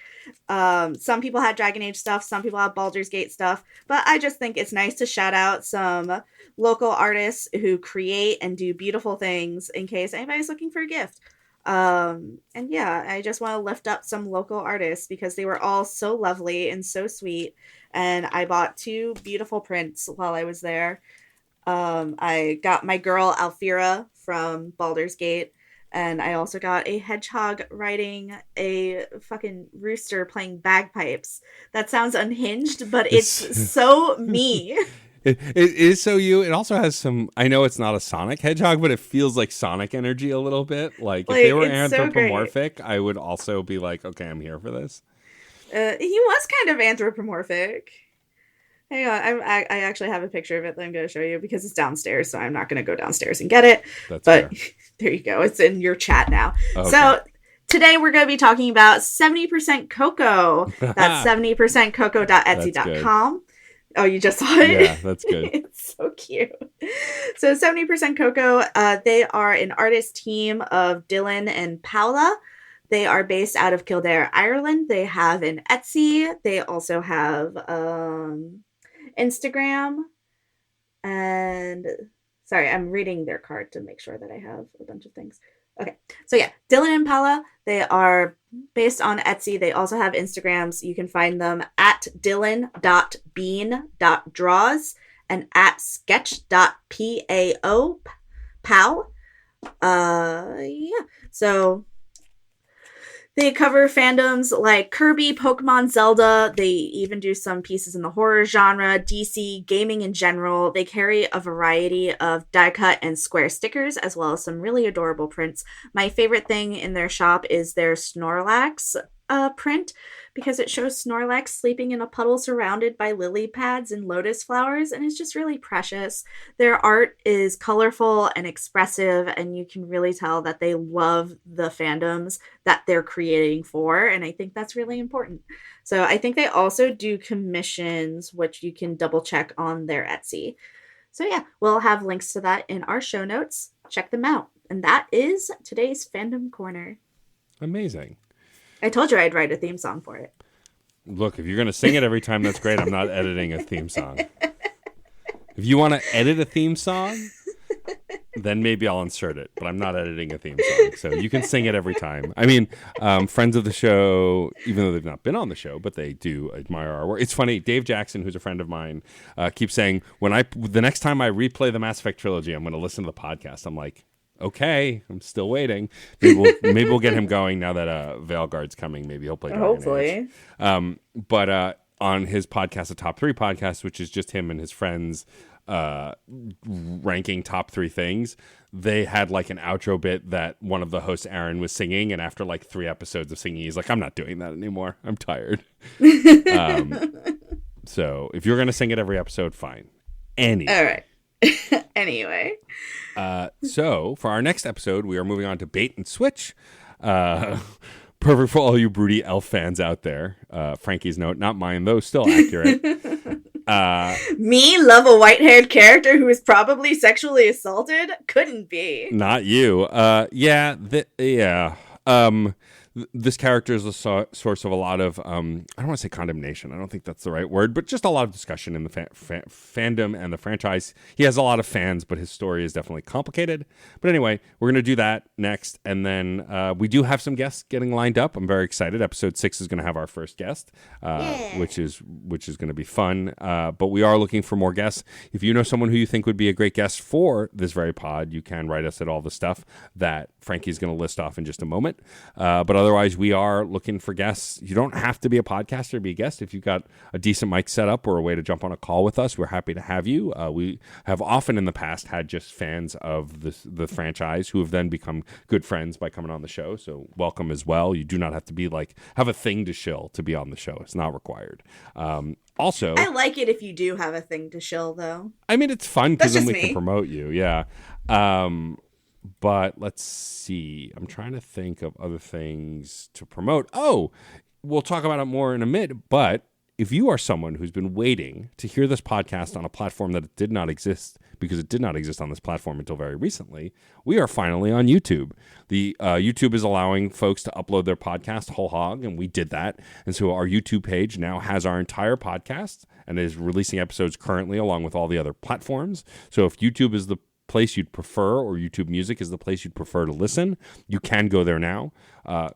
Some people had Dragon Age stuff, some people have Baldur's Gate stuff, but I just think it's nice to shout out some local artists who create and do beautiful things in case anybody's looking for a gift. And yeah, I just want to lift up some local artists because they were all so lovely and so sweet, and I bought 2 beautiful prints while I was there. I got my girl Alfira from Baldur's Gate, and I also got a hedgehog riding a fucking rooster playing bagpipes. That sounds unhinged, but it's so me. It is so you. It also has some, I know it's not a Sonic hedgehog, but it feels like Sonic energy a little bit. Like if they were anthropomorphic, I would also be like, okay, I'm here for this. He was kind of anthropomorphic. Hang on, I actually have a picture of it that I'm going to show you because it's downstairs, so I'm not going to go downstairs and get it. That's but fair. There you go. It's in your chat now. Okay. So today we're going to be talking about 70% Cocoa. That's 70%cocoa.etsy.com. Oh, you just saw it? Yeah, that's good. It's so cute. So 70% Cocoa, they are an artist team of Dylan and Paula. They are based out of Kildare, Ireland. They have an Etsy. They also have Instagram. And sorry, I'm reading their card to make sure that I have a bunch of things. Okay, so yeah, Dylan and Paula, they are based on Etsy. They also have Instagrams. You can find them at dylan.bean.draws and at sketch.pao. POW. Yeah. So they cover fandoms like Kirby, Pokemon, Zelda. They even do some pieces in the horror genre, DC, gaming in general. They carry a variety of die cut and square stickers, as well as some really adorable prints. My favorite thing in their shop is their Snorlax print, because it shows Snorlax sleeping in a puddle surrounded by lily pads and lotus flowers, and it's just really precious. Their art is colorful and expressive, and you can really tell that they love the fandoms that they're creating for, and I think that's really important. So I think they also do commissions, which you can double check on their Etsy. So yeah, we'll have links to that in our show notes. Check them out. And that is today's Fandom Corner. Amazing. I told you I'd write a theme song for it. Look, if you're going to sing it every time, that's great. I'm not editing a theme song. If you want to edit a theme song, then maybe I'll insert it. But I'm not editing a theme song. So you can sing it every time. I mean, friends of the show, even though they've not been on the show, but they do admire our work. It's funny. Dave Jackson, who's a friend of mine, keeps saying, the next time I replay the Mass Effect trilogy, I'm going to listen to the podcast. I'm like, okay, I'm still waiting. Maybe we'll get him going now that Veilguard's coming. Maybe he'll play Dragon Hopefully. Age. But on his podcast, the Top 3 podcast, which is just him and his friends ranking top 3 things, they had like an outro bit that one of the hosts, Aaron, was singing, and after like 3 episodes of singing, he's like, I'm not doing that anymore. I'm tired. So if you're going to sing it every episode, fine. All right. Anyway. So for our next episode, we are moving on to Bait and Switch. Perfect for all you broody elf fans out there. Frankie's note, not mine, though, still accurate. Me love a white-haired character who is probably sexually assaulted? Couldn't be. Not you. This character is a source of a lot of, I don't want to say condemnation. I don't think that's the right word, but just a lot of discussion in the fandom and the franchise. He has a lot of fans, but his story is definitely complicated. But anyway, we're going to do that next. And then we do have some guests getting lined up. I'm very excited. Episode 6 is going to have our first guest, which is going to be fun. But we are looking for more guests. If you know someone who you think would be a great guest for this very pod, you can write us at all the stuff that Frankie's going to list off in just a moment. But otherwise, we are looking for guests. You don't have to be a podcaster to be a guest. If you've got a decent mic set up or a way to jump on a call with us, we're happy to have you. We have often in the past had just fans of the franchise who have then become good friends by coming on the show. So welcome as well. You do not have to be have a thing to shill to be on the show. It's not required. Also, I like it if you do have a thing to shill, though. I mean, it's fun because then we can promote you. Yeah. But let's see. I'm trying to think of other things to promote. Oh, we'll talk about it more in a minute. But if you are someone who's been waiting to hear this podcast on a platform that did not exist, because it did not exist on this platform until very recently, we are finally on YouTube. The YouTube is allowing folks to upload their podcast whole hog, and we did that. And so our YouTube page now has our entire podcast and is releasing episodes currently along with all the other platforms. So if YouTube is the place you'd prefer, or YouTube Music is the place you'd prefer to listen, you can go there now.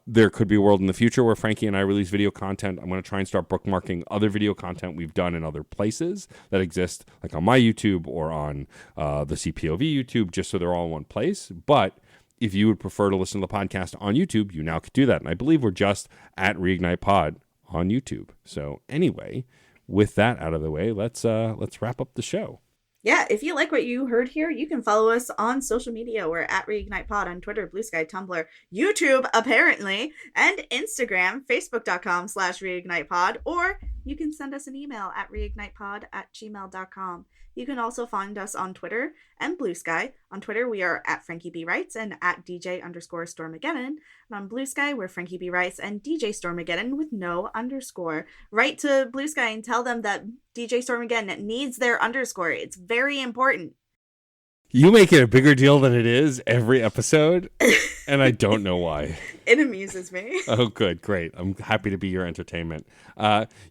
There could be a world in the future where Frankie and I release video content. I'm going to try and start bookmarking other video content we've done in other places that exist, like on my YouTube or on the CPOV YouTube, just so they're all in one place. But if you would prefer to listen to the podcast on YouTube, you now could do that. And I believe we're just at Reignite Pod on YouTube. So anyway, with that out of the way, let's wrap up the show. Yeah, if you like what you heard here, you can follow us on social media. We're at Reignite Pod on Twitter, Blue Sky, Tumblr, YouTube, apparently, and Instagram, facebook.com/reignitepod, or you can send us an email at reignitepod@gmail.com. You can also find us on Twitter and Blue Sky. On Twitter, we are at Frankie B. Wrights and at DJ_Stormageddon. And on Blue Sky, we're Frankie B. Wrights and DJ Stormageddon with no underscore. Write to Blue Sky and tell them that DJ Stormageddon needs their underscore. It's very important. You make it a bigger deal than it is every episode, and I don't know why. It amuses me. Oh, good. Great. I'm happy to be your entertainment.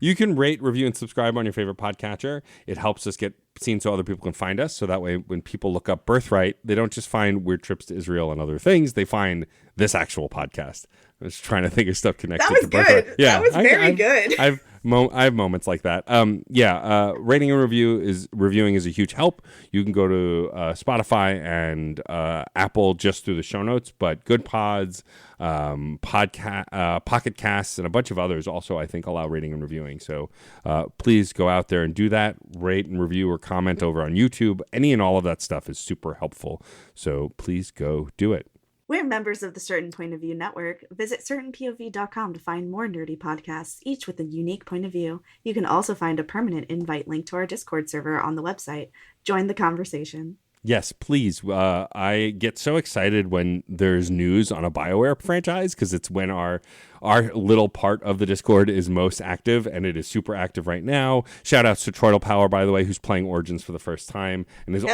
You can rate, review, and subscribe on your favorite podcatcher. It helps us get seen so other people can find us. So that way, when people look up Birthright, they don't just find weird trips to Israel and other things. They find this actual podcast. I was trying to think of stuff connected to Birthright. Good. Yeah, that was very good. I have moments like that. Rating and reviewing is a huge help. You can go to Spotify and Apple just through the show notes, but Good Pods, Pocket Casts, and a bunch of others also, I think, allow rating and reviewing. So please go out there and do that. Rate and review or comment over on YouTube. Any and all of that stuff is super helpful. So please go do it. We're members of the Certain Point of View Network. Visit certainpov.com to find more nerdy podcasts, each with a unique point of view. You can also find a permanent invite link to our Discord server on the website. Join the conversation. Yes, please. I get so excited when there's news on a BioWare franchise because it's when our little part of the Discord is most active, and it is super active right now. Shout outs to Troidal Power, by the way, who's playing Origins for the first time and is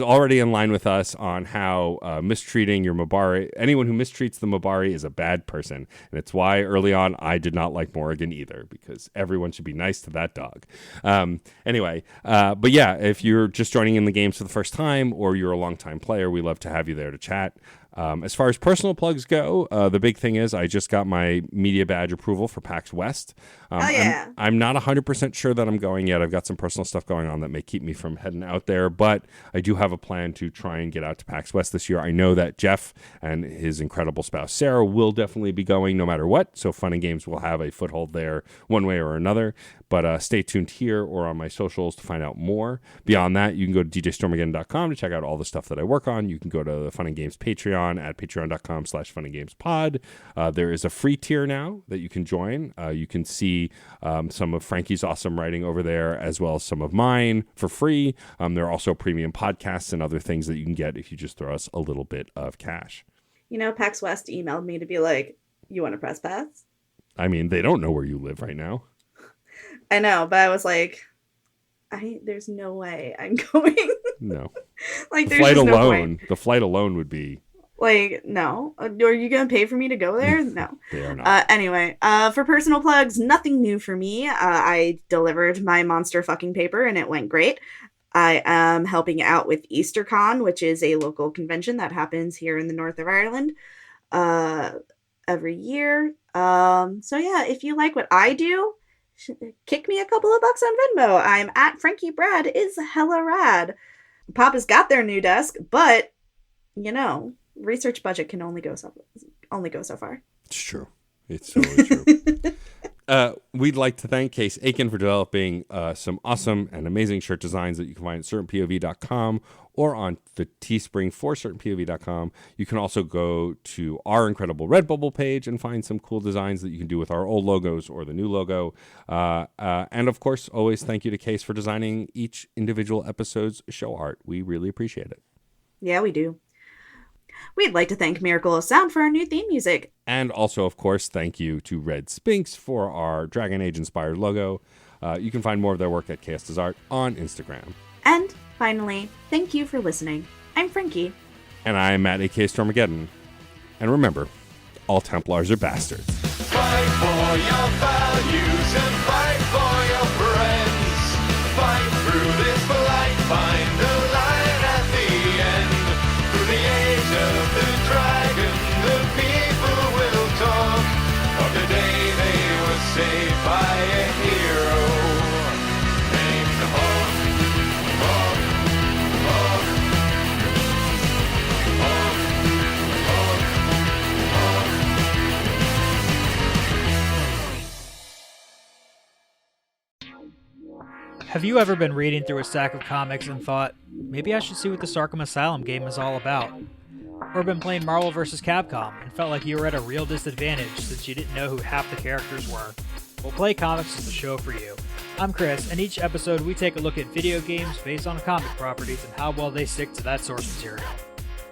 already in line with us on how mistreating your Mabari, anyone who mistreats the Mabari is a bad person. And it's why early on I did not like Morrigan either, because everyone should be nice to that dog. But yeah, if you're just joining in the games for the first time or you're a longtime player, we love to have you there to chat. As far as personal plugs go, the big thing is I just got my media badge approval for PAX West. I'm not 100% sure that I'm going yet. I've got some personal stuff going on that may keep me from heading out there, but I do have a plan to try and get out to PAX West this year. I know that Jeff and his incredible spouse Sarah will definitely be going no matter what, so Fun and Games will have a foothold there one way or another. But stay tuned here or on my socials to find out more. Beyond that, you can go to djstormageddon.com to check out all the stuff that I work on. You can go to the Fun and Games Patreon at patreon.com/funandgamespod. There is a free tier now that you can join. You can see some of Frankie's awesome writing over there, as well as some of mine for free. There are also premium podcasts and other things that you can get if you just throw us a little bit of cash. You know, PAX West emailed me to be like, you want to press pass? I mean, they don't know where you live right now. I know, but I was like, there's no way I'm going. No. Like, there's just no point. The flight alone would be... Like, no. Are you going to pay for me to go there? No. They are not. Anyway, for personal plugs, nothing new for me. I delivered my monster fucking paper and it went great. I am helping out with EasterCon, which is a local convention that happens here in the north of Ireland every year. So yeah, if you like what I do, kick me a couple of bucks on Venmo. I'm at Frankie Brad is hella rad. Papa's got their new desk, but you know, research budget can only go so far. It's true. It's totally true. We'd like to thank Case Aiken for developing some awesome and amazing shirt designs that you can find at certainpov.com or on the Teespring for certainpov.com. You can also go to our incredible Redbubble page and find some cool designs that you can do with our old logos or the new logo. And of course, always thank you to Case for designing each individual episode's show art. We really appreciate it. Yeah, we do. We'd like to thank Miracle of Sound for our new theme music. And also, of course, thank you to Red Spinks for our Dragon Age-inspired logo. You can find more of their work at Chaos Does Art on Instagram. And finally, thank you for listening. I'm Frankie. And I'm Matt, a.k.a. Stormageddon. And remember, all Templars are bastards. Fight for your values and fight for your friends. Fight through this blight, find the light at the end. Through the age of the dragon, the people will talk of the day they were saved by a hero named Hawk. Hawk, Hawk, Hawk, Hawk, Hawk. Have you ever been reading through a stack of comics and thought, maybe I should see what this Arkham Asylum game is all about? Or been playing Marvel vs. Capcom and felt like you were at a real disadvantage since you didn't know who half the characters were? Well, Play Comics is the show for you. I'm Chris, and each episode we take a look at video games based on comic properties and how well they stick to that source material.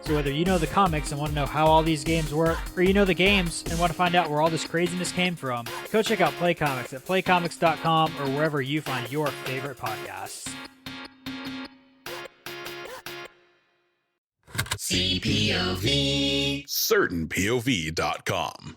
So whether you know the comics and want to know how all these games work, or you know the games and want to find out where all this craziness came from, go check out Play Comics at playcomics.com or wherever you find your favorite podcasts. CPOV. CertainPOV.com.